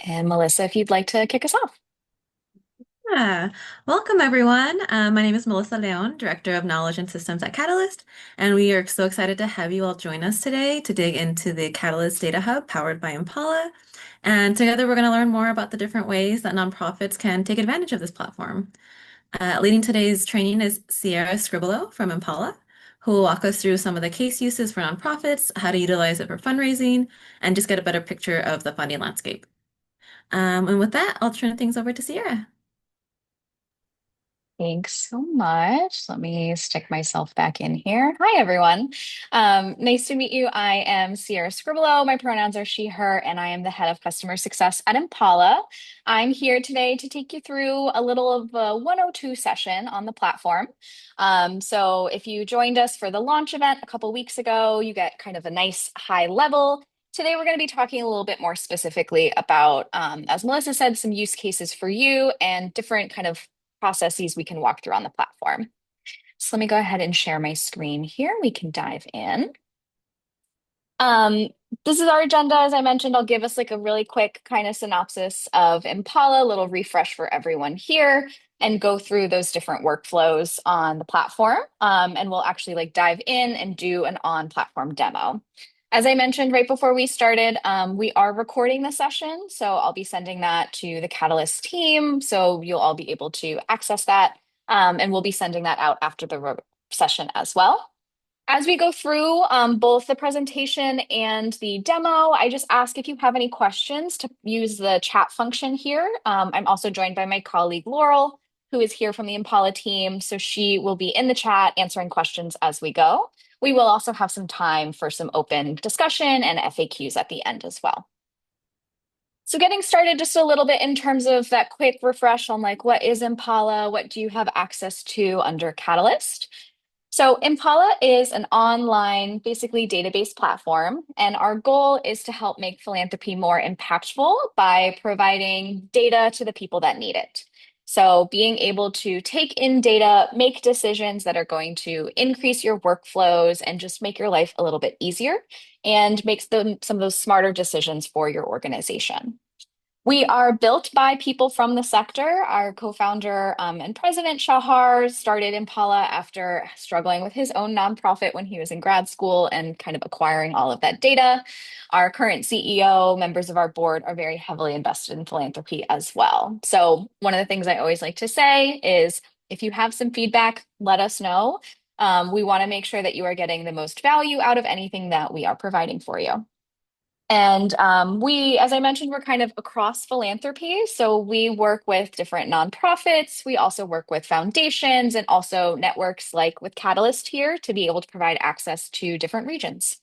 And Melissa, if you'd like to kick us off. Yeah. Welcome, everyone. My name is Melissa Leon, Director of Knowledge and Systems at Catalyst, and we are so excited to have you all join us today to dig into the Catalyst Data Hub powered by Impala. And together we're going to learn more about the different ways that nonprofits can take advantage of this platform. Leading today's training is Sierra Scribolo from Impala, who will walk us through some of the case uses for nonprofits, how to utilize it for fundraising, and just get a better picture of the funding landscape. And with that, I'll turn things over to Sierra. Thanks so much. Let me stick myself back in here. Hi, everyone. Nice to meet you. I am Sierra Scribolo. My pronouns are she, her, and I am the head of customer success at Impala. I'm here today to take you through a little of a 102 session on the platform. So if you joined us for the launch event a couple weeks ago, you get kind of a nice high level. Today, we're going to be talking a little bit more specifically about, as Melissa said, some use cases for you and different kind of processes we can walk through on the platform. So let me go ahead and share my screen here. We can dive in. Um, this is our agenda. As I mentioned, I'll give us like a really quick kind of synopsis of Impala, a little refresh for everyone here, and go through those different workflows on the platform. And we'll actually like dive in and do an on-platform demo. As I mentioned right before we started, we are recording the session, so I'll be sending that to the Catalyst team, so you'll all be able to access that, and we'll be sending that out after the session as well. As we go through both the presentation and the demo, I just ask if you have any questions to use the chat function here. I'm also joined by my colleague Laurel, who is here from the Impala team. So she will be in the chat answering questions as we go. We will also have some time for some open discussion and FAQs at the end as well. So getting started just a little bit in terms of that quick refresh on like what is Impala, what do you have access to under Catalyst? So Impala is an online, basically database platform, and our goal is to help make philanthropy more impactful by providing data to the people that need it. So being able to take in data, make decisions that are going to increase your workflows and just make your life a little bit easier and makes them some of those smarter decisions for your organization. We are built by people from the sector. Our co-founder and president Shahar started Impala after struggling with his own nonprofit when he was in grad school and kind of acquiring all of that data. Our current CEO, members of our board are very heavily invested in philanthropy as well. So one of the things I always like to say is if you have some feedback, let us know. We want to make sure that you are getting the most value out of anything that we are providing for you. And we, as I mentioned, we're kind of across philanthropy. So we work with different nonprofits. We also work with foundations and also networks like with Catalyst here to be able to provide access to different regions.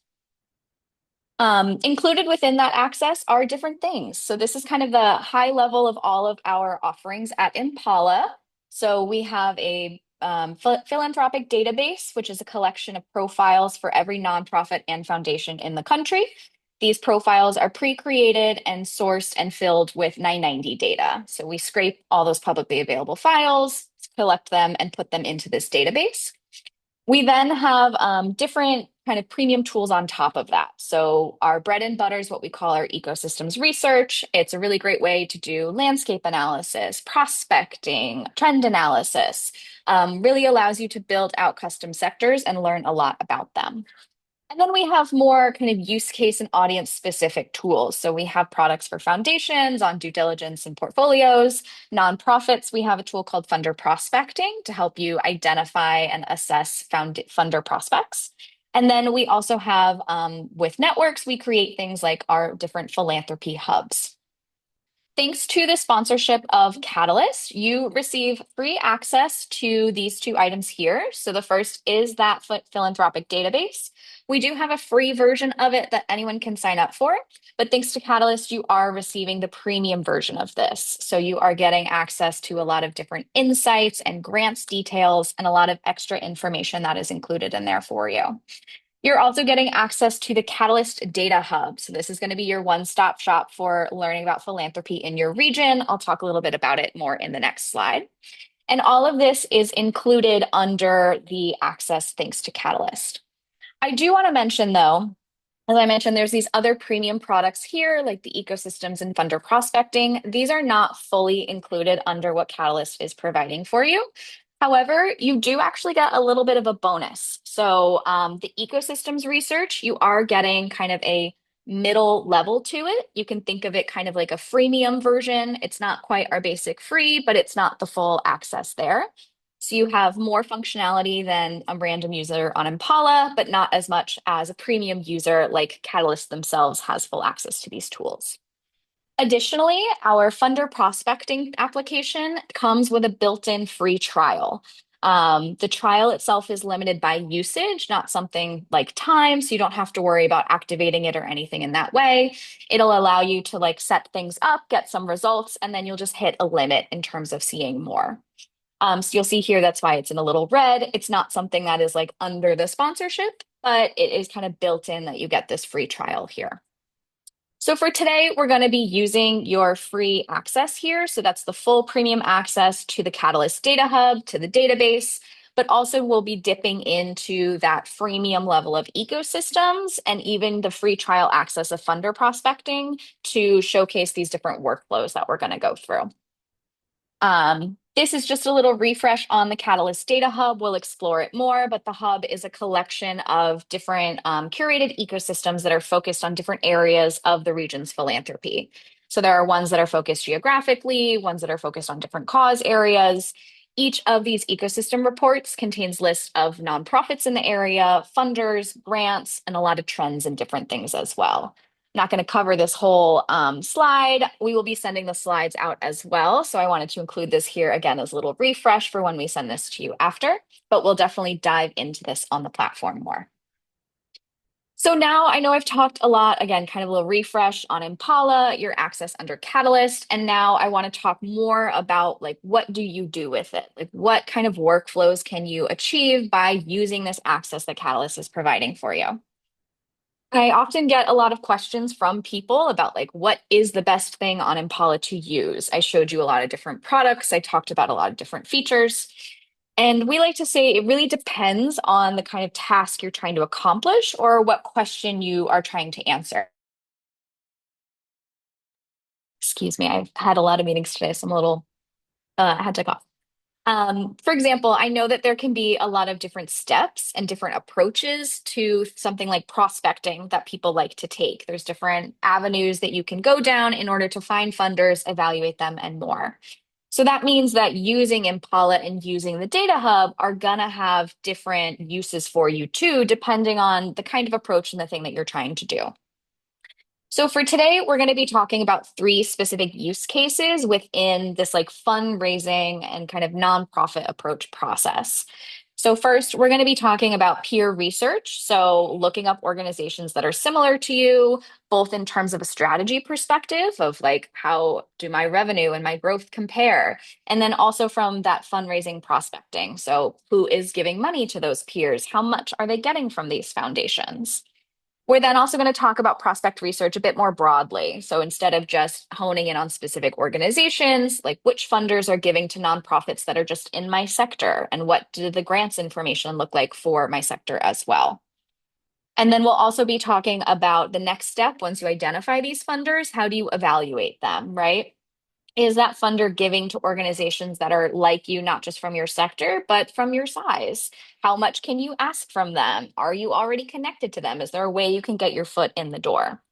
Included within that access are different things. So this is kind of the high level of all of our offerings at Impala. So we have a philanthropic database, which is a collection of profiles for every nonprofit and foundation in the country. These profiles are pre-created and sourced and filled with 990 data. So we scrape all those publicly available files, collect them, and put them into this database. We then have different kind of premium tools on top of that. So our bread and butter is what we call our ecosystems research. It's a really great way to do landscape analysis, prospecting, trend analysis. Really allows you to build out custom sectors and learn a lot about them. And then we have more kind of use case and audience specific tools. So we have products for foundations on due diligence and portfolios. Nonprofits, we have a tool called Funder Prospecting to help you identify and assess funder prospects. And then we also have, with networks, we create things like our different philanthropy hubs. Thanks to the sponsorship of Catalyst, you receive free access to these two items here. So the first is that philanthropic database. We do have a free version of it that anyone can sign up for, but thanks to Catalyst, you are receiving the premium version of this. So you are getting access to a lot of different insights and grants details and a lot of extra information that is included in there for you. You're also getting access to the Catalyst Data Hub. So this is going to be your one-stop shop for learning about philanthropy in your region. I'll talk a little bit about it more in the next slide. And all of this is included under the access thanks to Catalyst. I do want to mention, though, As I mentioned, there's these other premium products here, like the ecosystems and funder prospecting. These are not fully included under what Catalyst is providing for you. However, you do actually get a little bit of a bonus. So, the ecosystems research, you are getting kind of a middle level to it. You can think of it kind of like a freemium version. It's not quite our basic free, but it's not the full access there. So you have more functionality than a random user on Impala, but not as much as a premium user like Catalyst themselves has full access to these tools. Additionally, our funder prospecting application comes with a built-in free trial. The trial itself is limited by usage, not something like time, so you don't have to worry about activating it or anything in that way. It'll allow you to like set things up, get some results, and then you'll just hit a limit in terms of seeing more. So you'll see here, that's why it's in a little red. It's not something that is like under the sponsorship, but it is kind of built in that you get this free trial here. So for today, we're going to be using your free access here. So that's the full premium access to the Catalyst Data Hub, to the database, but also we'll be dipping into that freemium level of ecosystems and even the free trial access of funder prospecting to showcase these different workflows that we're going to go through. This is just a little refresh on the Catalyst Data Hub. We'll explore it more, but the hub is a collection of different curated ecosystems that are focused on different areas of the region's philanthropy. So there are ones that are focused geographically, ones that are focused on different cause areas. Each of these ecosystem reports contains lists of nonprofits in the area, funders, grants, and a lot of trends and different things as well. Not going to cover this whole slide. We will be sending the slides out as well. So I wanted to include this here again as a little refresh for when we send this to you after, but we'll definitely dive into this on the platform more. So now I know I've talked a lot, again, kind of a little refresh on Impala, your access under Catalyst, and now I want to talk more about like what do you do with it? Like what kind of workflows can you achieve by using this access that Catalyst is providing for you? I often get a lot of questions from people about like what is the best thing on Impala to use. I showed you a lot of different products. I talked about a lot of different features. And we like to say it really depends on the kind of task you're trying to accomplish or what question you are trying to answer. Excuse me, I've had a lot of meetings today, so I'm a little had to cough. For example, I know that there can be a lot of different steps and different approaches to something like prospecting that people like to take. There's different avenues that you can go down in order to find funders, evaluate them, and more. So that means that using Impala and using the Data Hub are going to have different uses for you too, depending on the kind of approach and the thing that you're trying to do. So for today, we're going to be talking about three specific use cases within this like fundraising and kind of nonprofit approach process. So first, we're going to be talking about peer research. So looking up organizations that are similar to you, both in terms of a strategy perspective of like, how do my revenue and my growth compare? And then also from that fundraising prospecting. So who is giving money to those peers? How much are they getting from these foundations? We're then also going to talk about prospect research a bit more broadly. So instead of just honing in on specific organizations, like which funders are giving to nonprofits that are just in my sector, and what do the grants information look like for my sector as well. And then we'll also be talking about the next step once you identify these funders, how do you evaluate them, right? Is that funder giving to organizations that are like you, not just from your sector, but from your size? How much can you ask from them? Are you already connected to them? Is there a way you can get your foot in the door?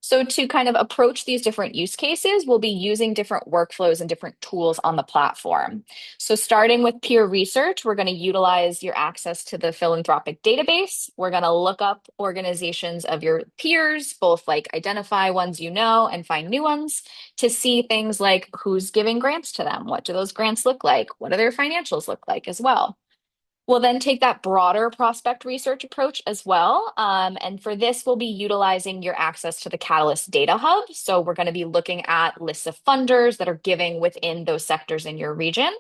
So to kind of approach these different use cases, we'll be using different workflows and different tools on the platform. So starting with peer research, we're going to utilize your access to the philanthropic database. We're going to look up organizations of your peers, both like identify ones you know and find new ones to see things like who's giving grants to them. What do those grants look like? What do their financials look like as well? We'll then take that broader prospect research approach as well. And for this, we'll be utilizing your access to the Catalyst Data Hub. So we're going to be looking at lists of funders that are giving within those sectors in your region.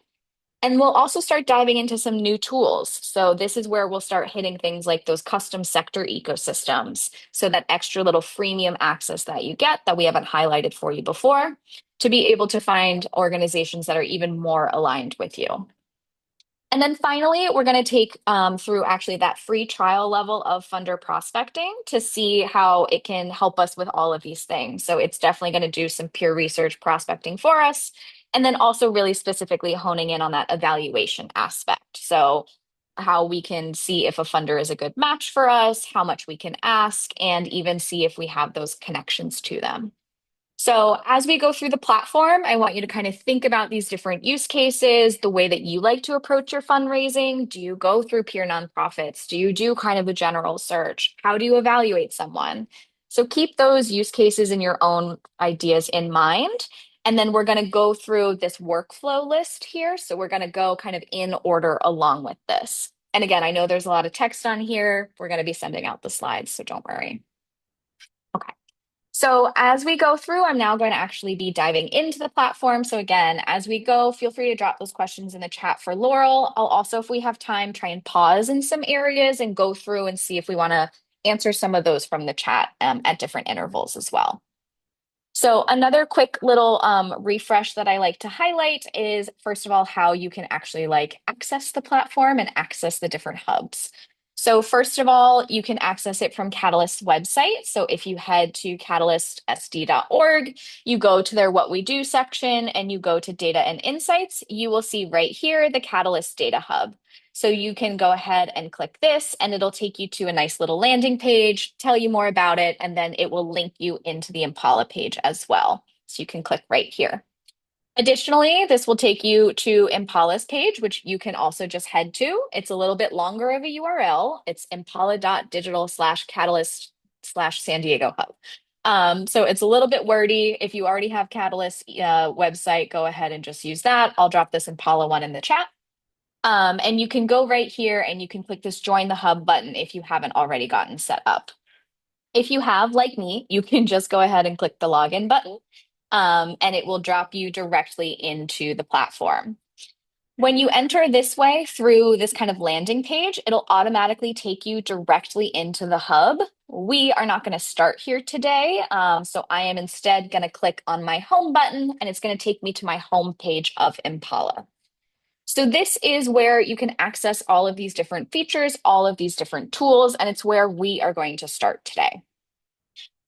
And we'll also start diving into some new tools. So this is where we'll start hitting things like those custom sector ecosystems. So that extra little freemium access that you get that we haven't highlighted for you before to be able to find organizations that are even more aligned with you. And then finally, we're going to take through actually that free trial level of funder prospecting to see how it can help us with all of these things. So it's definitely going to do some peer research prospecting for us. And then also really specifically honing in on that evaluation aspect. So how we can see if a funder is a good match for us, how much we can ask, and even see if we have those connections to them. So, as we go through the platform, I want you to kind of think about these different use cases, the way that you like to approach your fundraising. Do you go through peer nonprofits? Do you do kind of a general search? How do you evaluate someone? So, keep those use cases and your own ideas in mind. And then we're going to go through this workflow list here. So, we're going to go kind of in order along with this. And again, I know there's a lot of text on here. We're going to be sending out the slides, so don't worry. Okay. So as we go through, I'm now going to actually be diving into the platform. So again, as we go, feel free to drop those questions in the chat for Laurel. I'll also, if we have time, try and pause in some areas and go through and see if we want to answer some of those from the chat at different intervals as well. So another quick little refresh that I like to highlight is, first of all, how you can actually like access the platform and access the different hubs. So first of all, you can access it from Catalyst's website. So if you head to catalystsd.org, you go to their What We Do section and you go to Data and Insights, you will see right here the Catalyst Data Hub. So you can go ahead and click this and it'll take you to a nice little landing page, tell you more about it, and then it will link you into the Impala page as well. So you can click right here. Additionally, this will take you to Impala's page, which you can also just head to. It's a little bit longer of a URL. It's impala.digital/catalyst/San Diego Hub. So it's a little bit wordy. If you already have Catalyst website, go ahead and just use that. I'll drop this Impala one in the chat. And you can go right here and you can click this Join the Hub button if you haven't already gotten set up. If you have, like me, you can just go ahead and click the login button, and it will drop you directly into the platform. When you enter this way through this kind of landing page, it'll automatically take you directly into the hub. We are not going to start here today, so I am instead going to click on my home button, and it's going to take me to my home page of Impala. So this is where you can access all of these different features, all of these different tools, and it's where we are going to start today.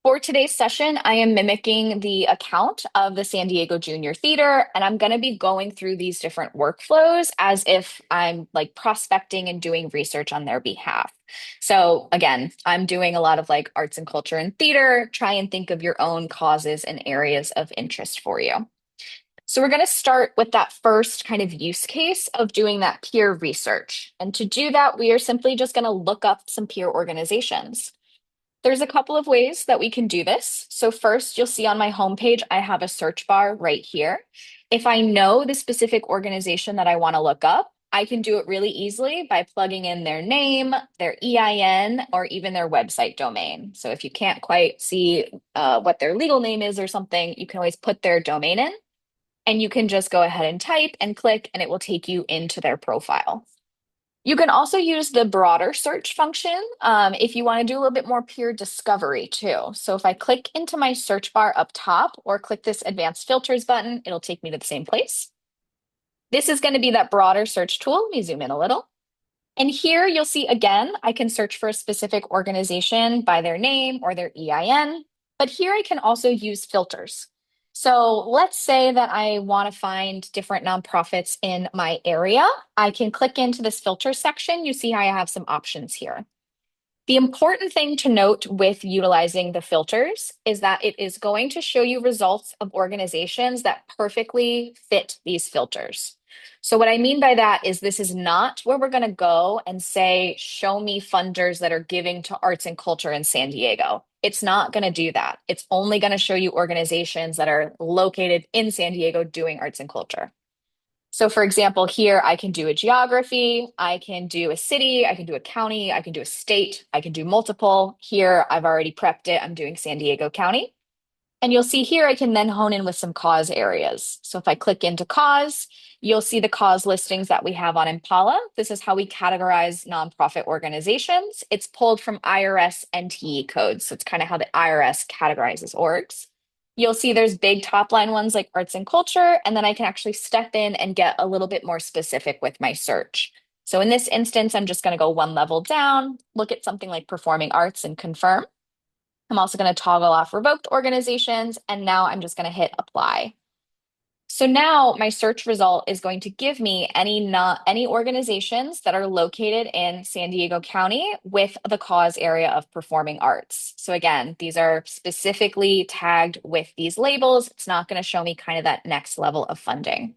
For today's session, I am mimicking the account of the San Diego Junior Theater, and I'm going to be going through these different workflows as if I'm like prospecting and doing research on their behalf. So again, I'm doing a lot of like arts and culture and theater. Try and think of your own causes and areas of interest for you. So we're going to start with that first kind of use case of doing that peer research. And to do that, we are simply just going to look up some peer organizations. There's a couple of ways that we can do this. So first, you'll see on my homepage, I have a search bar right here. If I know the specific organization that I want to look up, I can do it really easily by plugging in their name, their EIN, or even their website domain. So if you can't quite see what their legal name is or something, you can always put their domain in. And you can just go ahead and type and click, and it will take you into their profile. You can also use the broader search function if you want to do a little bit more peer discovery too. So if I click into my search bar up top or click this advanced filters button, it'll take me to the same place. This is going to be that broader search tool. Let me zoom in a little. And here you'll see again, I can search for a specific organization by their name or their EIN, but here I can also use filters. So let's say that I want to find different nonprofits in my area. I can click into this filter section. You see how I have some options here. The important thing to note with utilizing the filters is that it is going to show you results of organizations that perfectly fit these filters. So what I mean by that is this is not where we're going to go and say, show me funders that are giving to arts and culture in San Diego. It's not going to do that. It's only going to show you organizations that are located in San Diego doing arts and culture. So for example, here I can do a geography, I can do a city, I can do a county, I can do a state, I can do multiple. Here I've already prepped it. I'm doing San Diego County. And you'll see here I can then hone in with some cause areas. So if I click into cause, you'll see the cause listings that we have on Impala. This is how we categorize nonprofit organizations. It's pulled from IRS NTE codes. So it's kind of how the IRS categorizes orgs. You'll see there's big top line ones like arts and culture, and then I can actually step in and get a little bit more specific with my search. So in this instance, I'm just going to go one level down, look at something like performing arts and confirm. I'm also going to toggle off revoked organizations, and now I'm just going to hit apply. So now my search result is going to give me any organizations that are located in San Diego County with the cause area of performing arts. So again, these are specifically tagged with these labels. It's not going to show me kind of that next level of funding.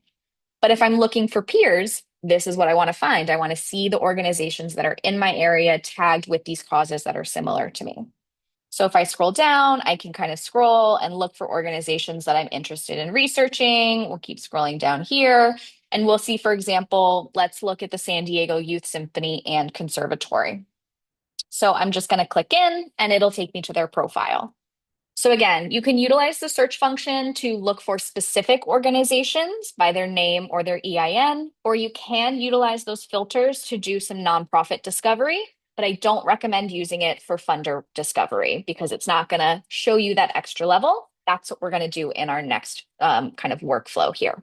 But if I'm looking for peers, this is what I want to find. I want to see the organizations that are in my area tagged with these causes that are similar to me. So if I scroll down, I can kind of scroll and look for organizations that I'm interested in researching. We'll keep scrolling down here and we'll see, for example, let's look at the San Diego Youth Symphony and Conservatory. So I'm just going to click in and it'll take me to their profile. So again, you can utilize the search function to look for specific organizations by their name or their EIN, or you can utilize those filters to do some nonprofit discovery, but I don't recommend using it for funder discovery because it's not going to show you that extra level. That's what we're going to do in our next kind of workflow here.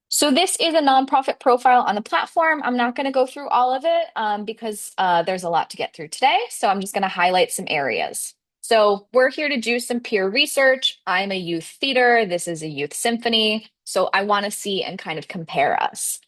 So this is a nonprofit profile on the platform. I'm not going to go through all of it because there's a lot to get through today. So I'm just going to highlight some areas. So we're here to do some peer research. I'm a youth theater. This is a youth symphony. So I want to see and kind of compare us.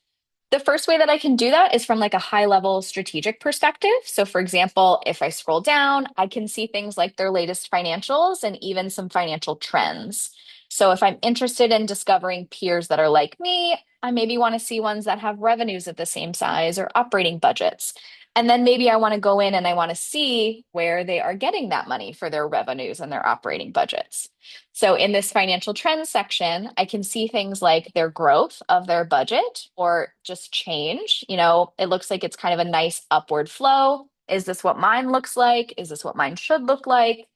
The first way that I can do that is from like a high level strategic perspective. So for example, if I scroll down, I can see things like their latest financials and even some financial trends. So if I'm interested in discovering peers that are like me, I maybe want to see ones that have revenues of the same size or operating budgets. And then maybe I want to go in and I want to see where they are getting that money for their revenues and their operating budgets. So in this financial trends section, I can see things like their growth of their budget or just change. It looks like it's kind of a nice upward flow. Is this what mine looks like? Is this what mine should look like?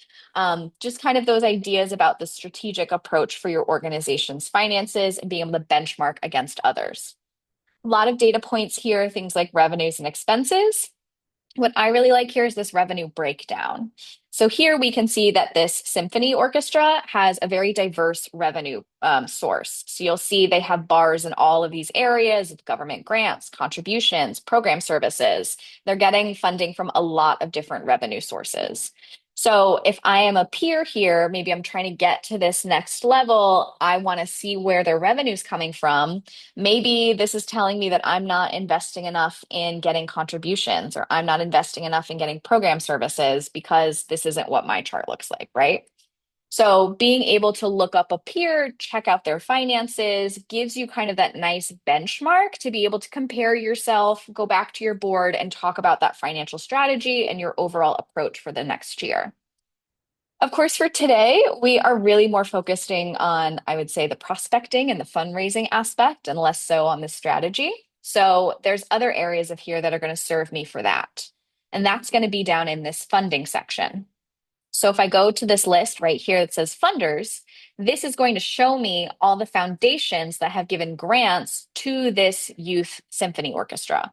Just kind of those ideas about the strategic approach for your organization's finances and being able to benchmark against others. A lot of data points here, things like revenues and expenses. What I really like here is this revenue breakdown. So here we can see that this symphony orchestra has a very diverse revenue source. So you'll see they have bars in all of these areas of government grants, contributions, program services. They're getting funding from a lot of different revenue sources. So if I am a peer here, maybe I'm trying to get to this next level, I want to see where their revenue's coming from. Maybe this is telling me that I'm not investing enough in getting contributions or I'm not investing enough in getting program services because this isn't what my chart looks like, right? So being able to look up a peer, check out their finances, gives you kind of that nice benchmark to be able to compare yourself, go back to your board and talk about that financial strategy and your overall approach for the next year. Of course, for today, we are really more focusing on, I would say, the prospecting and the fundraising aspect and less so on the strategy. So there's other areas of here that are going to serve me for that. And that's going to be down in this funding section. So if I go to this list right here that says funders, this is going to show me all the foundations that have given grants to this youth symphony orchestra.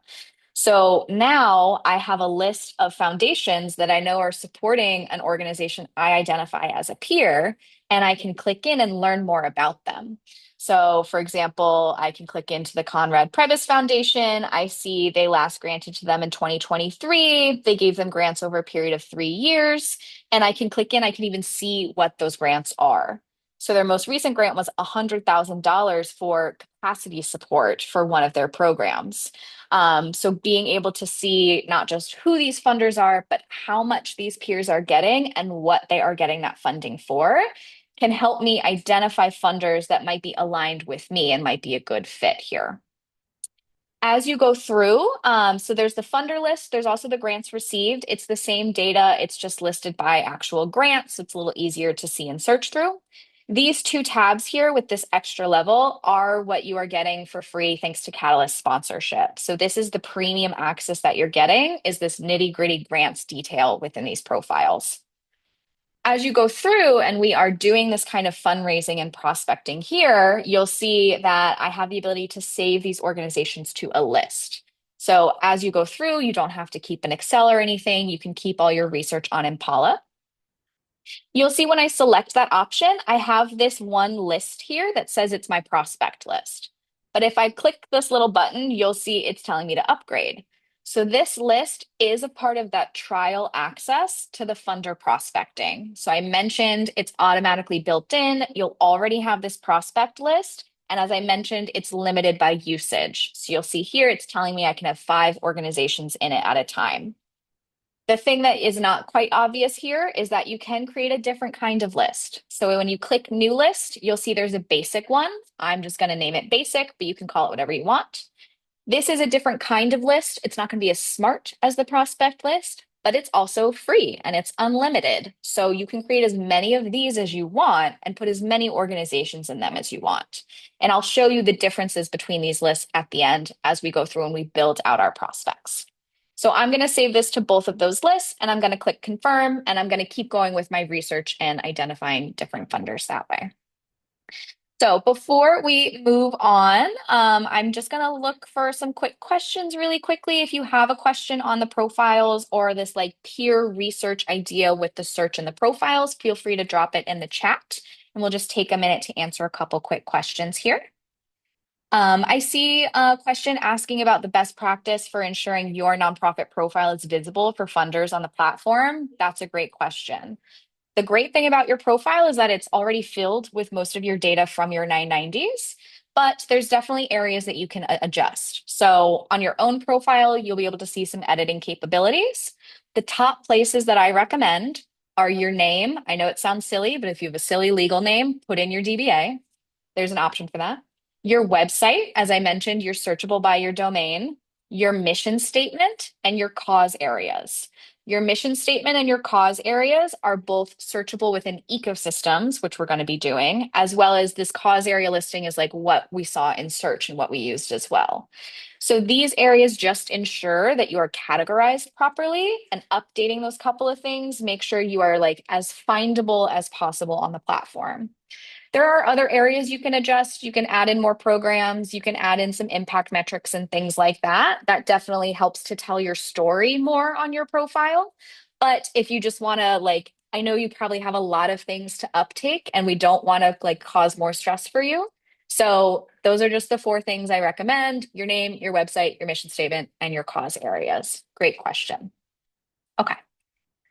So now I have a list of foundations that I know are supporting an organization I identify as a peer, and I can click in and learn more about them. So, for example, I can click into the Conrad Prebys Foundation. I see they last granted to them in 2023. They gave them grants over a period of 3 years. And I can click in, I can even see what those grants are. So, their most recent grant was $100,000 for capacity support for one of their programs. So being able to see not just who these funders are, but how much these peers are getting and what they are getting that funding for can help me identify funders that might be aligned with me and might be a good fit here. As you go through, so there's the funder list, there's also the grants received. It's the same data, it's just listed by actual grants. So it's a little easier to see and search through. These two tabs here with this extra level are what you are getting for free thanks to Catalyst sponsorship. So this is the premium access that you're getting is this nitty-gritty grants detail within these profiles. As you go through and we are doing this kind of fundraising and prospecting here, you'll see that I have the ability to save these organizations to a list. So as you go through, you don't have to keep an Excel or anything. You can keep all your research on Impala. You'll see when I select that option, I have this one list here that says it's my prospect list. But if I click this little button, you'll see it's telling me to upgrade. So this list is a part of that trial access to the funder prospecting. So I mentioned it's automatically built in. You'll already have this prospect list. And as I mentioned, it's limited by usage. So you'll see here, it's telling me I can have 5 organizations in it at a time. The thing that is not quite obvious here is that you can create a different kind of list. So when you click new list, you'll see there's a basic one. I'm just going to name it basic, but you can call it whatever you want. This is a different kind of list. It's not going to be as smart as the prospect list, but it's also free and it's unlimited. So you can create as many of these as you want and put as many organizations in them as you want. And I'll show you the differences between these lists at the end as we go through and we build out our prospects. So I'm going to save this to both of those lists and I'm going to click confirm and I'm going to keep going with my research and identifying different funders that way. So before we move on, I'm just going to look for some quick questions really quickly. If you have a question on the profiles or this like peer research idea with the search and the profiles, feel free to drop it in the chat and we'll just take a minute to answer a couple quick questions here. I see a question asking about the best practice for ensuring your nonprofit profile is visible for funders on the platform. That's a great question. The great thing about your profile is that it's already filled with most of your data from your 990s, but there's definitely areas that you can adjust. So on your own profile, you'll be able to see some editing capabilities. The top places that I recommend are your name. I know it sounds silly, but if you have a silly legal name, put in your DBA. There's an option for that. Your website, as I mentioned, you're searchable by your domain, your mission statement, and your cause areas. Your mission statement and your cause areas are both searchable within ecosystems, which we're going to be doing, as well as this cause area listing is like what we saw in search and what we used as well. So these areas just ensure that you are categorized properly and updating those couple of things, make sure you are like as findable as possible on the platform. There are other areas you can adjust. You can add in more programs. You can add in some impact metrics and things like that. That definitely helps to tell your story more on your profile. But if you just want to like, I know you probably have a lot of things to uptake and we don't want to like cause more stress for you. So those are just the 4 things I recommend: your name, your website, your mission statement, and your cause areas. Great question. Okay.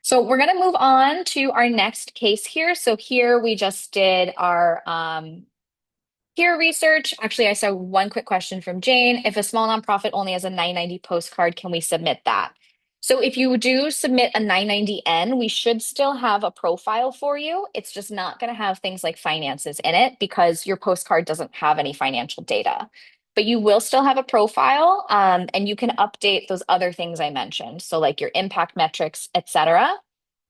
So we're going to move on to our next case here. So here we just did our peer research. Actually, I saw one quick question from Jane. If a small nonprofit only has a 990 postcard, can we submit that? So if you do submit a 990N, we should still have a profile for you. It's just not going to have things like finances in it because your postcard doesn't have any financial data. But you will still have a profile, and you can update those other things I mentioned. So like your impact metrics, et cetera.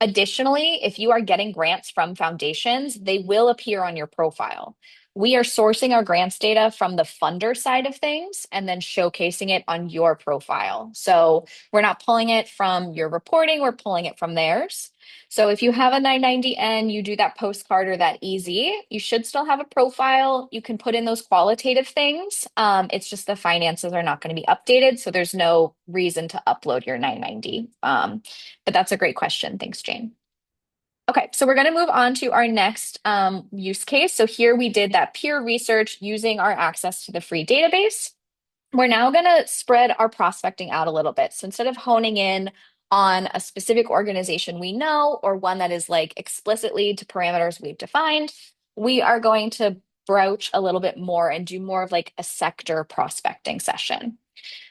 Additionally, if you are getting grants from foundations, they will appear on your profile. We are sourcing our grants data from the funder side of things and then showcasing it on your profile. So we're not pulling it from your reporting, we're pulling it from theirs. So if you have a 990N, you do that postcard or that easy, you should still have a profile. You can put in those qualitative things. It's just the finances are not going to be updated. So there's no reason to upload your 990. But that's a great question. Thanks, Jane. Okay, so we're going to move on to our next use case. So here we did that peer research using our access to the free database. We're now going to spread our prospecting out a little bit. So instead of honing in on a specific organization we know or one that is like explicitly to parameters we've defined, we are going to broach a little bit more and do more of like a sector prospecting session.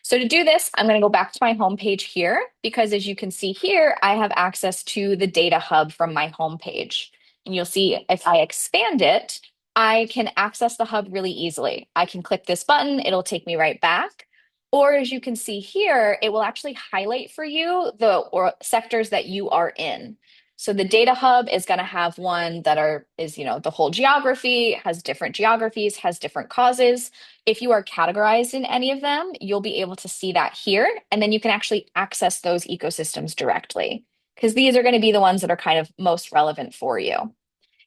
So to do this, I'm going to go back to my homepage here because as you can see here, I have access to the data hub from my homepage. And you'll see if I expand it, I can access the hub really easily. I can click this button, it'll take me right back. Or as you can see here, it will actually highlight for you the sectors that you are in. So the data hub is going to have one that is the whole geography, has different geographies, has different causes. If you are categorized in any of them, you'll be able to see that here. And then you can actually access those ecosystems directly because these are going to be the ones that are kind of most relevant for you.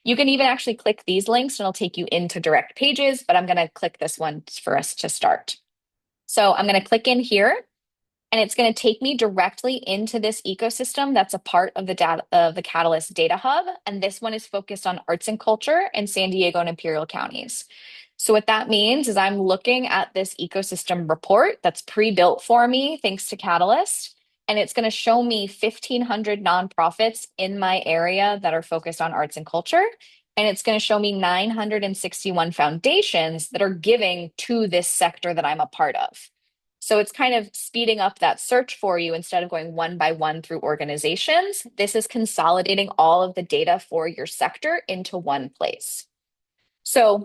You can even actually click these links and it'll take you into direct pages, but I'm going to click this one for us to start. So I'm going to click in here and it's going to take me directly into this ecosystem that's a part of the data of the Catalyst Data Hub. And this one is focused on arts and culture in San Diego and Imperial counties. So what that means is I'm looking at this ecosystem report that's pre-built for me thanks to Catalyst, and it's going to show me 1,500 nonprofits in my area that are focused on arts and culture. And it's going to show me 961 foundations that are giving to this sector that I'm a part of. So it's kind of speeding up that search for you instead of going one by one through organizations. This is consolidating all of the data for your sector into one place. So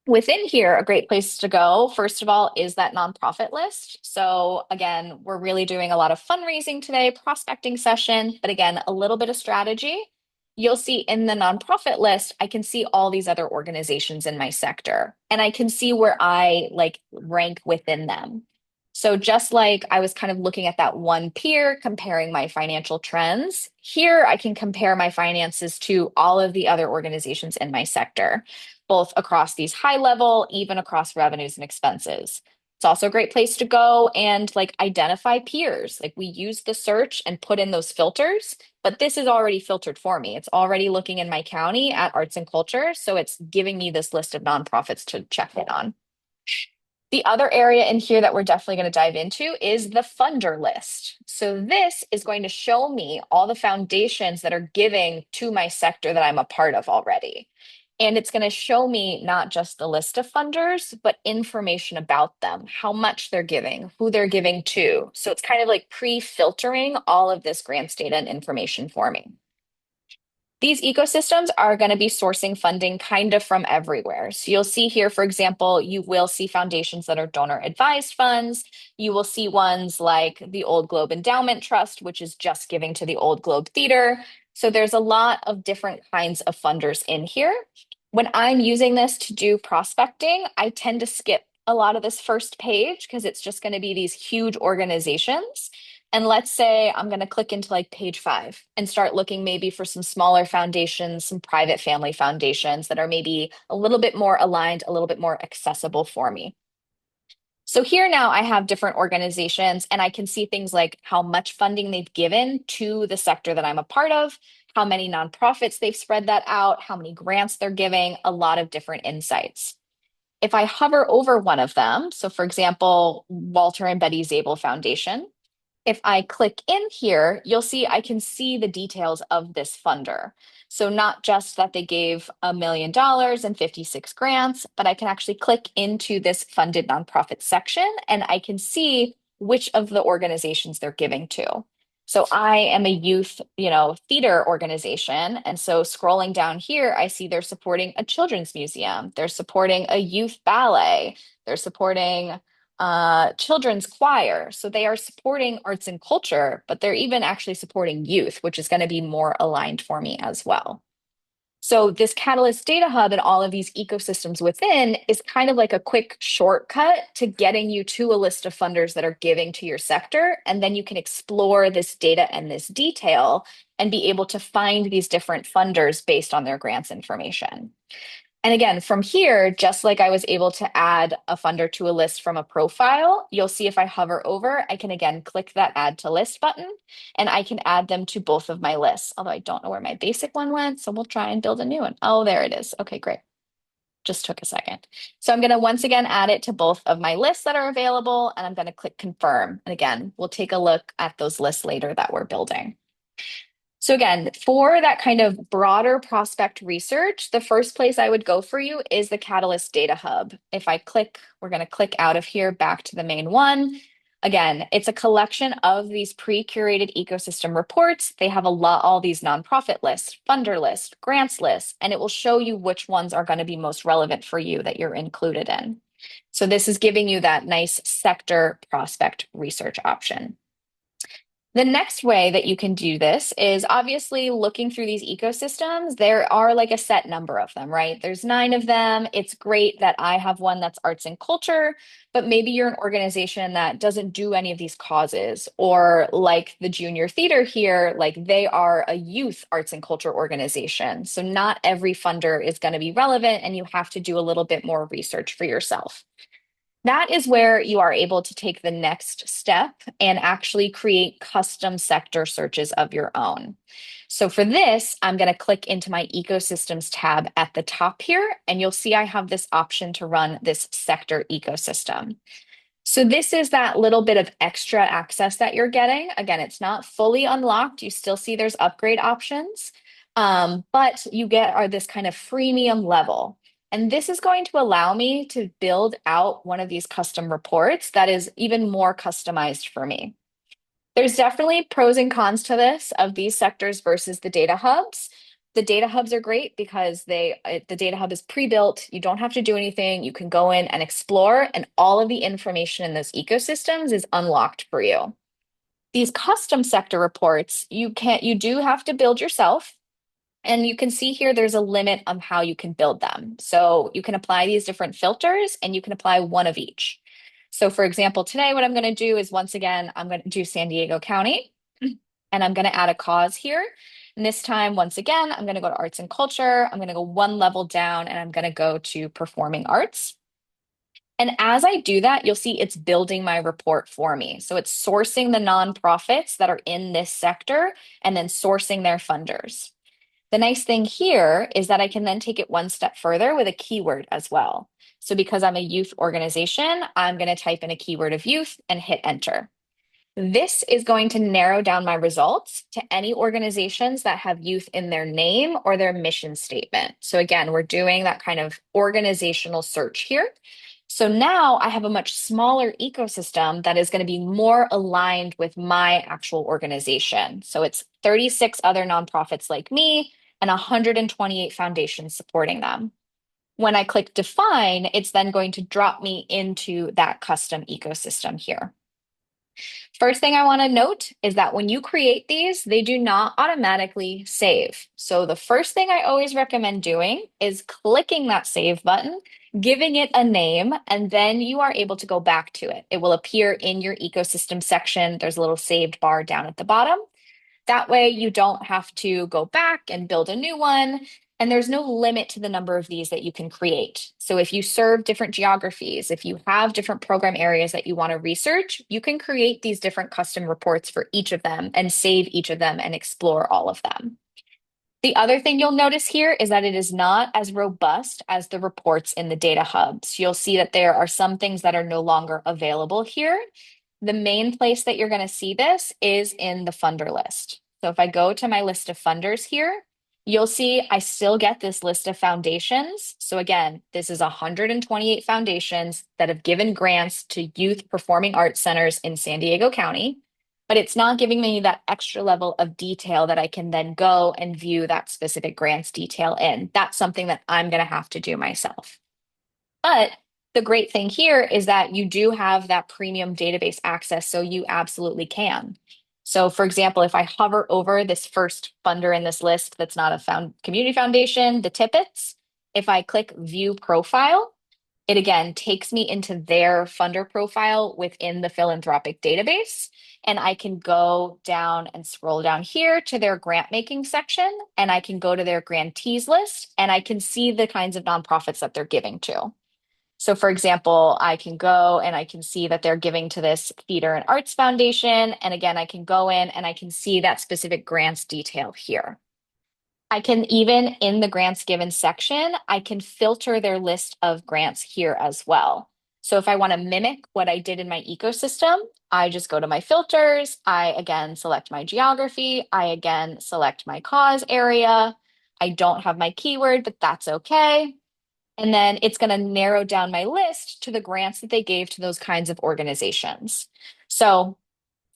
within here, a great place to go, first of all, is that nonprofit list. So again, we're really doing a lot of fundraising today, prospecting session, but again, a little bit of strategy. You'll see in the nonprofit list, I can see all these other organizations in my sector, and I can see where I like rank within them. So just like I was kind of looking at that one peer, comparing my financial trends, here I can compare my finances to all of the other organizations in my sector, both across these high level, even across revenues and expenses. It's also a great place to go and like identify peers. Like we use the search and put in those filters, but this is already filtered for me. It's already looking in my county at arts and culture. So it's giving me this list of nonprofits to check in on. The other area in here that we're definitely going to dive into is the funder list. So this is going to show me all the foundations that are giving to my sector that I'm a part of already. And it's going to show me not just the list of funders, but information about them, how much they're giving, who they're giving to. So it's kind of like pre-filtering all of this grants data and information for me. These ecosystems are going to be sourcing funding kind of from everywhere. So you'll see here, for example, you will see foundations that are donor advised funds. You will see ones like the Old Globe Endowment Trust, which is just giving to the Old Globe Theater. So there's a lot of different kinds of funders in here. When I'm using this to do prospecting, I tend to skip a lot of this first page because it's just going to be these huge organizations. And let's say I'm going to click into like page 5 and start looking maybe for some smaller foundations, some private family foundations that are maybe a little bit more aligned, a little bit more accessible for me. So here now I have different organizations and I can see things like how much funding they've given to the sector that I'm a part of, how many nonprofits they've spread that out, how many grants they're giving, a lot of different insights. If I hover over one of them, so for example, Walter and Betty Zabel Foundation, if I click in here, you'll see I can see the details of this funder. So not just that they gave $1 million and 56 grants, but I can actually click into this funded nonprofit section and I can see which of the organizations they're giving to. So I am a youth, theater organization. And so scrolling down here, I see they're supporting a children's museum. They're supporting a youth ballet. They're supporting children's choir. So they are supporting arts and culture, but they're even actually supporting youth, which is going to be more aligned for me as well. So this Catalyst Data Hub and all of these ecosystems within is kind of like a quick shortcut to getting you to a list of funders that are giving to your sector. And then you can explore this data and this detail and be able to find these different funders based on their grants information. And again, from here, just like I was able to add a funder to a list from a profile, you'll see if I hover over, I can again click that add to list button and I can add them to both of my lists. Although I don't know where my basic one went, so we'll try and build a new one. Oh, there it is. Okay, great. Just took a second. So I'm going to once again add it to both of my lists that are available and I'm going to click confirm. And again, we'll take a look at those lists later that we're building. So again, for that kind of broader prospect research, the first place I would go for you is the Catalyst Data Hub. If I click, we're going to click out of here back to the main one. Again, it's a collection of these pre-curated ecosystem reports. They have all these nonprofit lists, funder lists, grants lists, and it will show you which ones are going to be most relevant for you that you're included in. So this is giving you that nice sector prospect research option. The next way that you can do this is obviously looking through these ecosystems. There are like a set number of them, right? There's 9 of them. It's great that I have one that's arts and culture, but maybe you're an organization that doesn't do any of these causes, or like the junior theater here, like they are a youth arts and culture organization. So not every funder is going to be relevant and you have to do a little bit more research for yourself. That is where you are able to take the next step and actually create custom sector searches of your own. So for this, I'm going to click into my ecosystems tab at the top here, and you'll see I have this option to run this sector ecosystem. So this is that little bit of extra access that you're getting. Again, it's not fully unlocked. You still see there's upgrade options, but you get are this kind of freemium level. And this is going to allow me to build out one of these custom reports that is even more customized for me. There's definitely pros and cons to this of these sectors versus the data hubs. The data hubs are great because the data hub is pre-built. You don't have to do anything. You can go in and explore, and all of the information in those ecosystems is unlocked for you. These custom sector reports, you do have to build yourself. And you can see here there's a limit on how you can build them. So you can apply these different filters and you can apply one of each. So for example, today what I'm going to do is once again, I'm going to do San Diego County and I'm going to add a cause here. And this time, once again, I'm going to go to arts and culture. I'm going to go one level down and I'm going to go to performing arts. And as I do that, you'll see it's building my report for me. So it's sourcing the nonprofits that are in this sector and then sourcing their funders. The nice thing here is that I can then take it one step further with a keyword as well. So because I'm a youth organization, I'm going to type in a keyword of youth and hit enter. This is going to narrow down my results to any organizations that have youth in their name or their mission statement. So again, we're doing that kind of organizational search here. So now I have a much smaller ecosystem that is going to be more aligned with my actual organization. So it's 36 other nonprofits like me and 128 foundations supporting them. When I click define, it's then going to drop me into that custom ecosystem here. First thing I want to note is that when you create these, they do not automatically save. So the first thing I always recommend doing is clicking that save button, giving it a name, and then you are able to go back to it. It will appear in your ecosystem section. There's a little saved bar down at the bottom. That way you don't have to go back and build a new one. And there's no limit to the number of these that you can create. So if you serve different geographies, if you have different program areas that you want to research, you can create these different custom reports for each of them and save each of them and explore all of them. The other thing you'll notice here is that it is not as robust as the reports in the data hubs. You'll see that there are some things that are no longer available here. The main place that you're going to see this is in the funder list. So if I go to my list of funders here, you'll see I still get this list of foundations. So again, this is 128 foundations that have given grants to youth performing arts centers in San Diego County, but it's not giving me that extra level of detail that I can then go and view that specific grants detail in. That's something that I'm going to have to do myself. But the great thing here is that you do have that premium database access, so you absolutely can. So for example, if I hover over this first funder in this list that's not a community foundation, the Tippets, if I click view profile, it again takes me into their funder profile within the philanthropic database. And I can go down and scroll down here to their grant making section, and I can go to their grantees list, and I can see the kinds of nonprofits that they're giving to. So for example, I can go and I can see that they're giving to this theater and arts foundation. And again, I can go in and I can see that specific grants detail here. I can even in the grants given section, I can filter their list of grants here as well. So if I want to mimic what I did in my ecosystem, I just go to my filters. I again select my geography. I again select my cause area. I don't have my keyword, but that's okay. And then it's going to narrow down my list to the grants that they gave to those kinds of organizations. So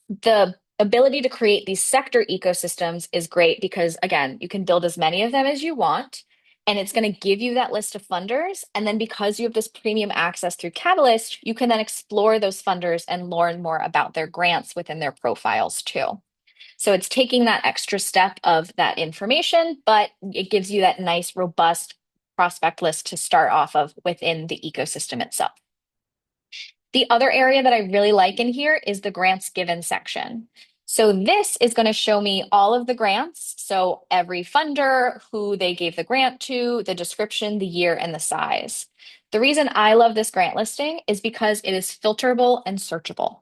the ability to create these sector ecosystems is great because, again, you can build as many of them as you want. And it's going to give you that list of funders. And then because you have this premium access through Catalyst, you can then explore those funders and learn more about their grants within their profiles too. So it's taking that extra step of that information, but it gives you that nice, robust prospect list to start off of within the ecosystem itself. The other area that I really like in here is the grants given section. So this is going to show me all of the grants. So every funder, who they gave the grant to, the description, the year, and the size. The reason I love this grant listing is because it is filterable and searchable.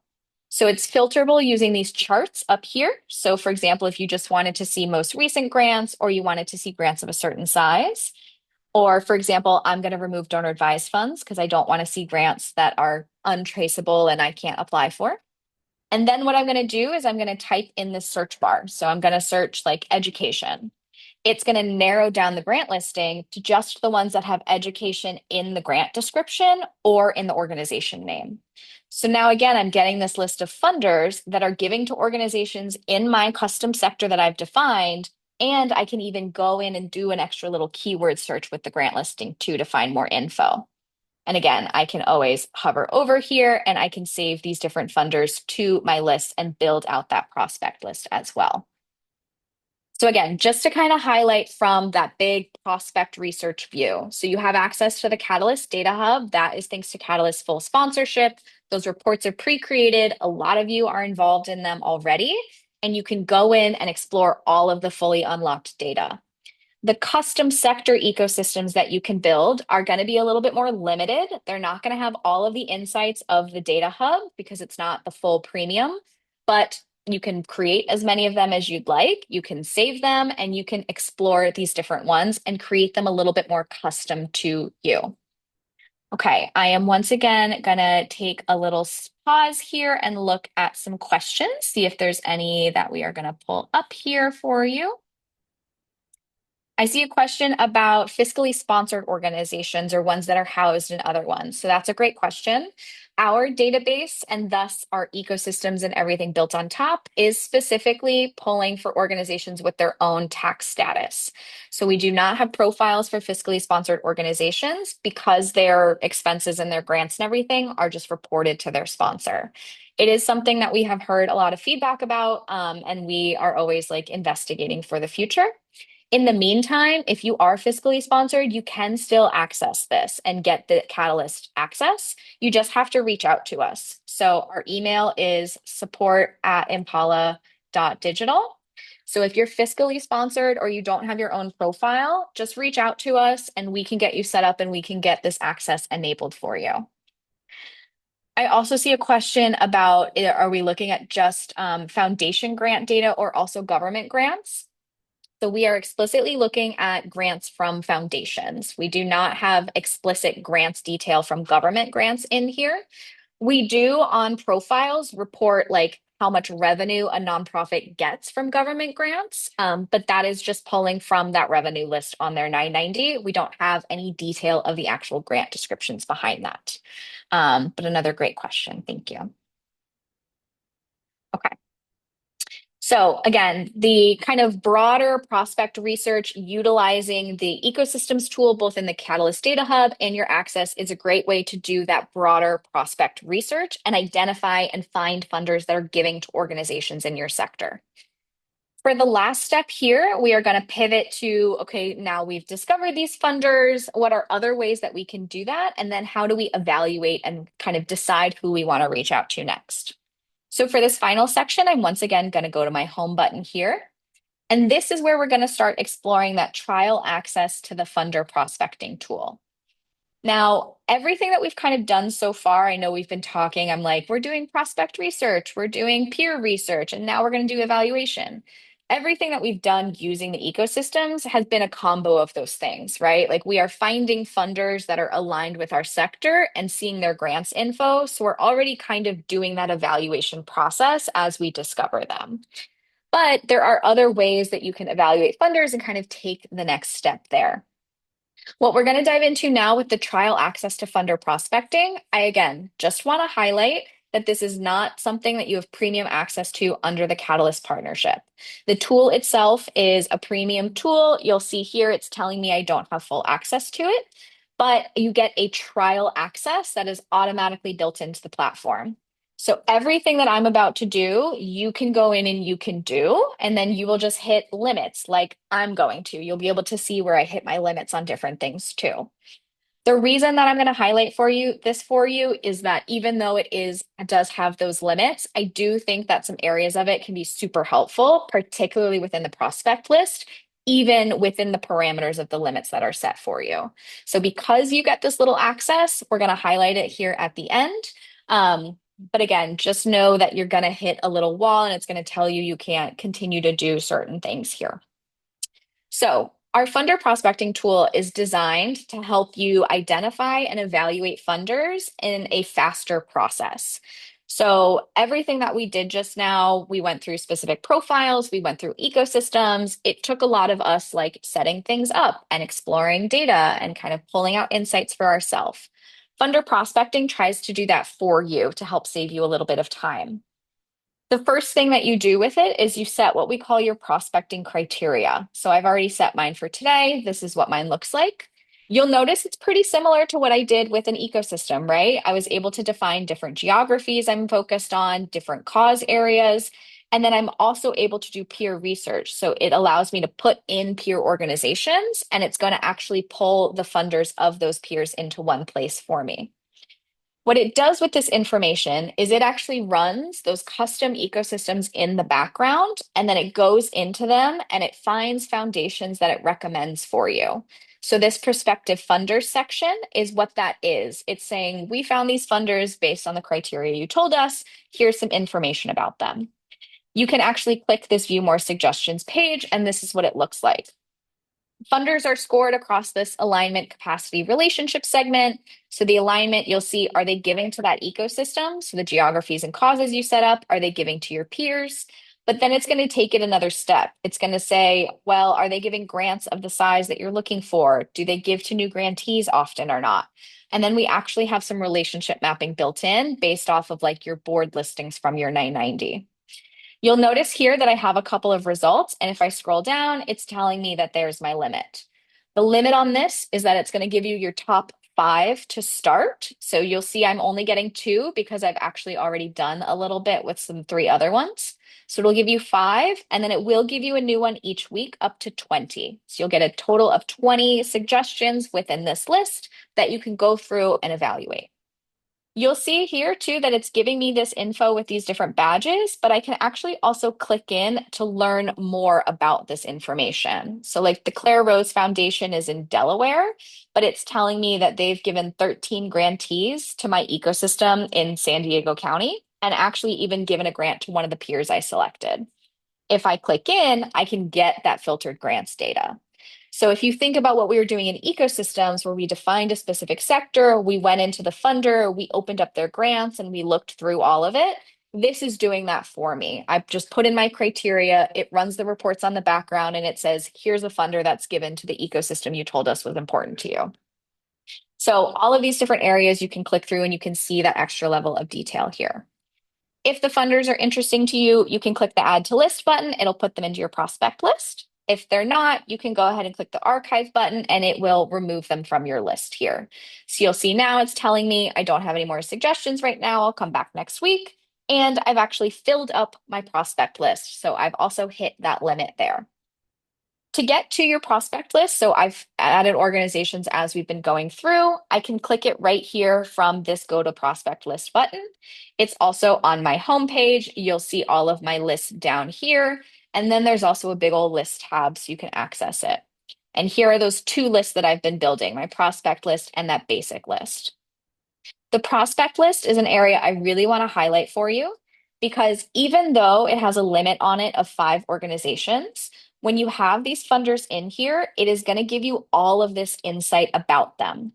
So it's filterable using these charts up here. So for example, if you just wanted to see most recent grants or you wanted to see grants of a certain size, or for example, I'm going to remove donor advised funds because I don't want to see grants that are untraceable and I can't apply for. And then what I'm going to do is I'm going to type in this search bar. So I'm going to search like education. It's going to narrow down the grant listing to just the ones that have education in the grant description or in the organization name. So now again, I'm getting this list of funders that are giving to organizations in my custom sector that I've defined. And I can even go in and do an extra little keyword search with the grant listing too to find more info. And again, I can always hover over here and I can save these different funders to my list and build out that prospect list as well. So again, just to kind of highlight from that big prospect research view. So you have access to the Catalyst Data Hub. That is thanks to Catalyst full sponsorship. Those reports are pre-created. A lot of you are involved in them already, and you can go in and explore all of the fully unlocked data. The custom sector ecosystems that you can build are going to be a little bit more limited. They're not going to have all of the insights of the data hub because it's not the full premium, but you can create as many of them as you'd like. You can save them and you can explore these different ones and create them a little bit more custom to you. Okay, I am once again going to take a little pause here and look at some questions, see if there's any that we are going to pull up here for you. I see a question about fiscally sponsored organizations or ones that are housed in other ones. So that's a great question. Our database and thus our ecosystems and everything built on top is specifically pulling for organizations with their own tax status. So we do not have profiles for fiscally sponsored organizations because their expenses and their grants and everything are just reported to their sponsor. It is something that we have heard a lot of feedback about, and we are always like investigating for the future. In the meantime, if you are fiscally sponsored, you can still access this and get the Catalyst access. You just have to reach out to us. So our email is support@impala.digital. So if you're fiscally sponsored or you don't have your own profile, just reach out to us and we can get you set up and we can get this access enabled for you. I also see a question about, are we looking at just foundation grant data or also government grants? So we are explicitly looking at grants from foundations. We do not have explicit grants detail from government grants in here. We do on profiles report like how much revenue a nonprofit gets from government grants, but that is just pulling from that revenue list on their 990. We don't have any detail of the actual grant descriptions behind that. But another great question. Thank you. Okay. So again, the kind of broader prospect research utilizing the ecosystems tool, both in the Catalyst Data Hub and your access, is a great way to do that broader prospect research and identify and find funders that are giving to organizations in your sector. For the last step here, we are going to pivot to, okay, now we've discovered these funders. What are other ways that we can do that? And then how do we evaluate and kind of decide who we want to reach out to next? So for this final section, I'm once again going to go to my home button here. And this is where we're going to start exploring that trial access to the funder prospecting tool. Now, everything that we've kind of done so far, I know we've been talking, I'm like, we're doing prospect research, we're doing peer research, and now we're going to do evaluation. Everything that we've done using the ecosystems has been a combo of those things, right? Like we are finding funders that are aligned with our sector and seeing their grants info. So we're already kind of doing that evaluation process as we discover them. But there are other ways that you can evaluate funders and kind of take the next step there. What we're going to dive into now with the trial access to funder prospecting, I again just want to highlight that this is not something that you have premium access to under the Catalyst partnership. The tool itself is a premium tool. You'll see here it's telling me I don't have full access to it, but you get a trial access that is automatically built into the platform. So everything that I'm about to do, you can go in and you can do, and then you will just hit limits like I'm going to. You'll be able to see where I hit my limits on different things too. The reason that I'm going to highlight for you is that even though it does have those limits, I do think that some areas of it can be super helpful, particularly within the prospect list, even within the parameters of the limits that are set for you. So because you get this little access, we're going to highlight it here at the end. But again, just know that you're going to hit a little wall and it's going to tell you you can't continue to do certain things here. So, our funder prospecting tool is designed to help you identify and evaluate funders in a faster process. So, everything that we did just now, we went through specific profiles, we went through ecosystems. It took a lot of us like setting things up and exploring data and kind of pulling out insights for ourselves. Funder prospecting tries to do that for you to help save you a little bit of time. The first thing that you do with it is you set what we call your prospecting criteria. So I've already set mine for today. This is what mine looks like. You'll notice it's pretty similar to what I did with an ecosystem, right? I was able to define different geographies I'm focused on, different cause areas, and then I'm also able to do peer research. So it allows me to put in peer organizations, and it's going to actually pull the funders of those peers into one place for me. What it does with this information is it actually runs those custom ecosystems in the background, and then it goes into them and it finds foundations that it recommends for you. So this prospective funders section is what that is. It's saying, we found these funders based on the criteria you told us. Here's some information about them. You can actually click this view more suggestions page, and this is what it looks like. Funders are scored across this alignment capacity relationship segment. So the alignment, you'll see, are they giving to that ecosystem? So the geographies and causes you set up, are they giving to your peers? But then it's going to take it another step. It's going to say, well, are they giving grants of the size that you're looking for? Do they give to new grantees often or not? And then we actually have some relationship mapping built in based off of like your board listings from your 990. You'll notice here that I have a couple of results, and if I scroll down, it's telling me that there's my limit. The limit on this is that it's going to give you your top 5 to start. So you'll see I'm only getting 2 because I've actually already done a little bit with some 3 other ones. So it'll give you 5, and then it will give you a new one each week up to 20. So you'll get a total of 20 suggestions within this list that you can go through and evaluate. You'll see here too that it's giving me this info with these different badges, but I can actually also click in to learn more about this information. So like the Claire Rose Foundation is in Delaware, but it's telling me that they've given 13 grantees to my ecosystem in San Diego County and actually even given a grant to one of the peers I selected. If I click in, I can get that filtered grants data. So if you think about what we were doing in ecosystems where we defined a specific sector, we went into the funder, we opened up their grants and we looked through all of it. This is doing that for me. I've just put in my criteria, it runs the reports on the background and it says, here's a funder that's given to the ecosystem you told us was important to you. So all of these different areas you can click through and you can see that extra level of detail here. If the funders are interesting to you, you can click the add to list button. It'll put them into your prospect list. If they're not, you can go ahead and click the archive button and it will remove them from your list here. So you'll see now it's telling me I don't have any more suggestions right now. I'll come back next week. And I've actually filled up my prospect list. So I've also hit that limit there. To get to your prospect list, so I've added organizations as we've been going through. I can click it right here from this go to prospect list button. It's also on my homepage. You'll see all of my lists down here. And then there's also a big old list tab so you can access it. And here are those 2 lists that I've been building, my prospect list and that basic list. The prospect list is an area I really want to highlight for you because even though it has a limit on it of 5 organizations, when you have these funders in here, it is going to give you all of this insight about them.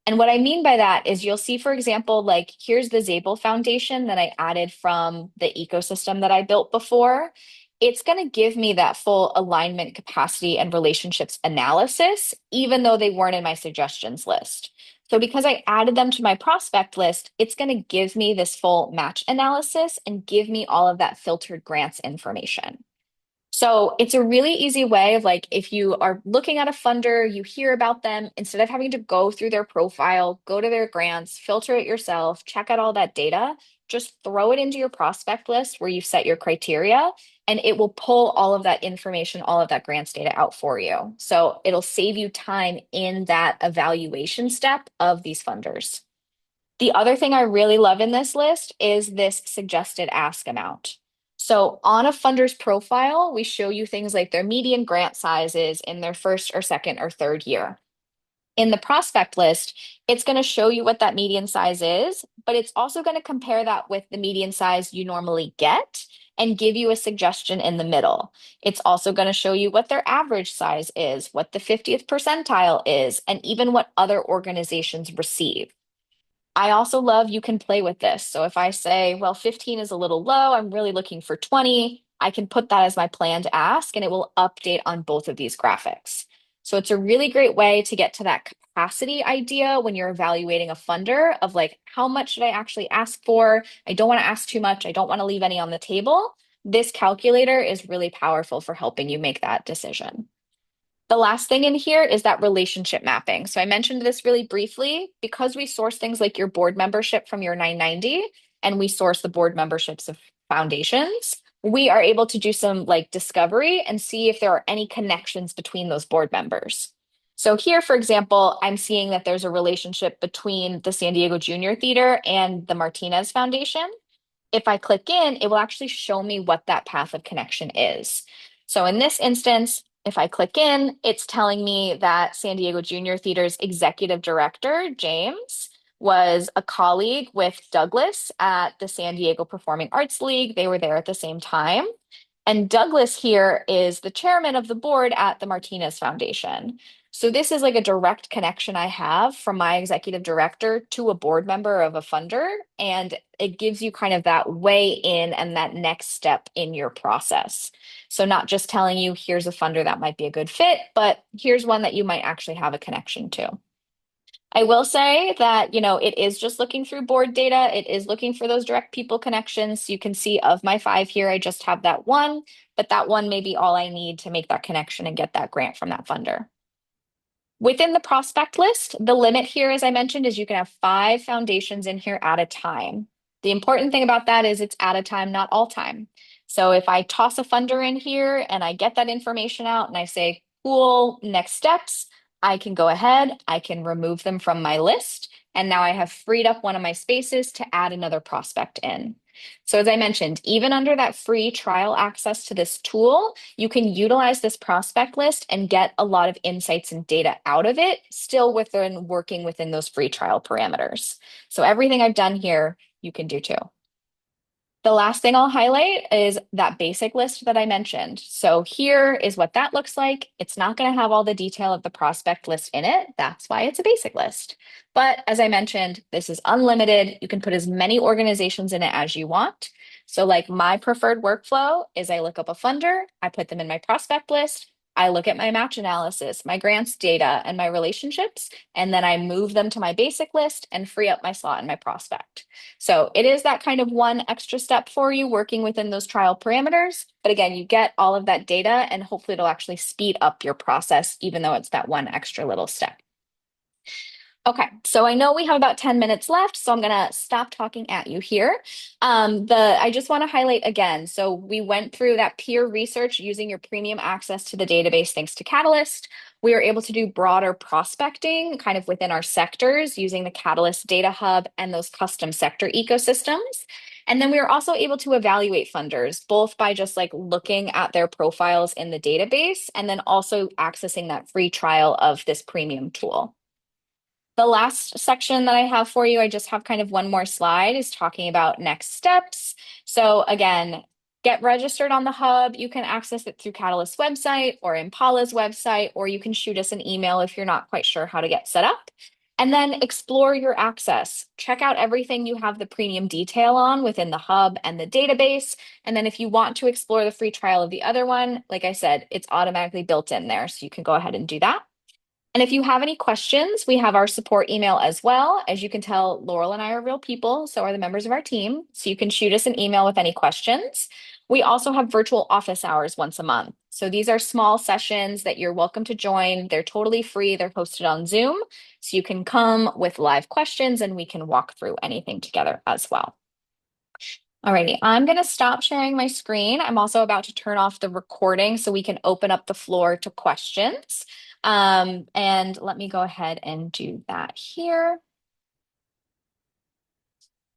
And what I mean by that is you'll see, for example, like here's the Zabel Foundation that I added from the ecosystem that I built before. It's going to give me that full alignment capacity and relationships analysis, even though they weren't in my suggestions list. So because I added them to my prospect list, it's going to give me this full match analysis and give me all of that filtered grants information. So it's a really easy way of like, if you are looking at a funder, you hear about them, instead of having to go through their profile, go to their grants, filter it yourself, check out all that data, just throw it into your prospect list where you set your criteria, and it will pull all of that information, all of that grants data out for you. So it'll save you time in that evaluation step of these funders. The other thing I really love in this list is this suggested ask amount. So on a funder's profile, we show you things like their median grant sizes in their first or second or third year. In the prospect list, it's going to show you what that median size is, but it's also going to compare that with the median size you normally get and give you a suggestion in the middle. It's also going to show you what their average size is, what the 50th percentile is, and even what other organizations receive. I also love you can play with this. So if I say, well, 15 is a little low, I'm really looking for 20, I can put that as my planned ask and it will update on both of these graphics. So it's a really great way to get to that capacity idea when you're evaluating a funder of like, how much should I actually ask for? I don't want to ask too much. I don't want to leave any on the table. This calculator is really powerful for helping you make that decision. The last thing in here is that relationship mapping. So I mentioned this really briefly because we source things like your board membership from your 990 and we source the board memberships of foundations. We are able to do some like discovery and see if there are any connections between those board members. So here, for example, I'm seeing that there's a relationship between the San Diego Junior Theater and the Martinez Foundation. If I click in, it will actually show me what that path of connection is. So in this instance, if I click in, it's telling me that San Diego Junior Theater's executive director, James, was a colleague with Douglas at the San Diego Performing Arts League. They were there at the same time. And Douglas here is the chairman of the board at the Martinez Foundation. So this is like a direct connection I have from my executive director to a board member of a funder. And it gives you kind of that way in and that next step in your process. So not just telling you, here's a funder that might be a good fit, but here's one that you might actually have a connection to. I will say that, it is just looking through board data. It is looking for those direct people connections. You can see of my 5 here, I just have that one, but that one may be all I need to make that connection and get that grant from that funder. Within the prospect list, the limit here, as I mentioned, is you can have 5 foundations in here at a time. The important thing about that is it's at a time, not all time. So if I toss a funder in here and I get that information out and I say, cool, next steps, I can go ahead, I can remove them from my list. And now I have freed up one of my spaces to add another prospect in. So as I mentioned, even under that free trial access to this tool, you can utilize this prospect list and get a lot of insights and data out of it, still within working within those free trial parameters. So everything I've done here, you can do too. The last thing I'll highlight is that basic list that I mentioned. So here is what that looks like. It's not going to have all the detail of the prospect list in it. That's why it's a basic list. But as I mentioned, this is unlimited. You can put as many organizations in it as you want. So like my preferred workflow is I look up a funder, I put them in my prospect list, I look at my match analysis, my grants data, and my relationships, and then I move them to my basic list and free up my slot in my prospect. So it is that kind of one extra step for you working within those trial parameters. But again, you get all of that data and hopefully it'll actually speed up your process, even though it's that one extra little step. Okay, so I know we have about 10 minutes left, so I'm gonna stop talking at you here. I just want to highlight again, so we went through that peer research using your premium access to the database thanks to Catalyst. We were able to do broader prospecting kind of within our sectors using the Catalyst Data Hub and those custom sector ecosystems. And then we were also able to evaluate funders, both by just like looking at their profiles in the database and then also accessing that free trial of this premium tool. The last section that I have for you, I just have kind of one more slide, is talking about next steps. So again, get registered on the hub. You can access it through Catalyst's website or Impala's website, or you can shoot us an email if you're not quite sure how to get set up. And then explore your access. Check out everything you have the premium detail on within the hub and the database. And then if you want to explore the free trial of the other one, like I said, it's automatically built in there. So you can go ahead and do that. And if you have any questions, we have our support email as well. As you can tell, Laurel and I are real people, so are the members of our team. So you can shoot us an email with any questions. We also have virtual office hours once a month. So these are small sessions that you're welcome to join. They're totally free. They're hosted on Zoom. So you can come with live questions and we can walk through anything together as well. Alrighty, I'm going to stop sharing my screen. I'm also about to turn off the recording so we can open up the floor to questions. And let me go ahead and do that here.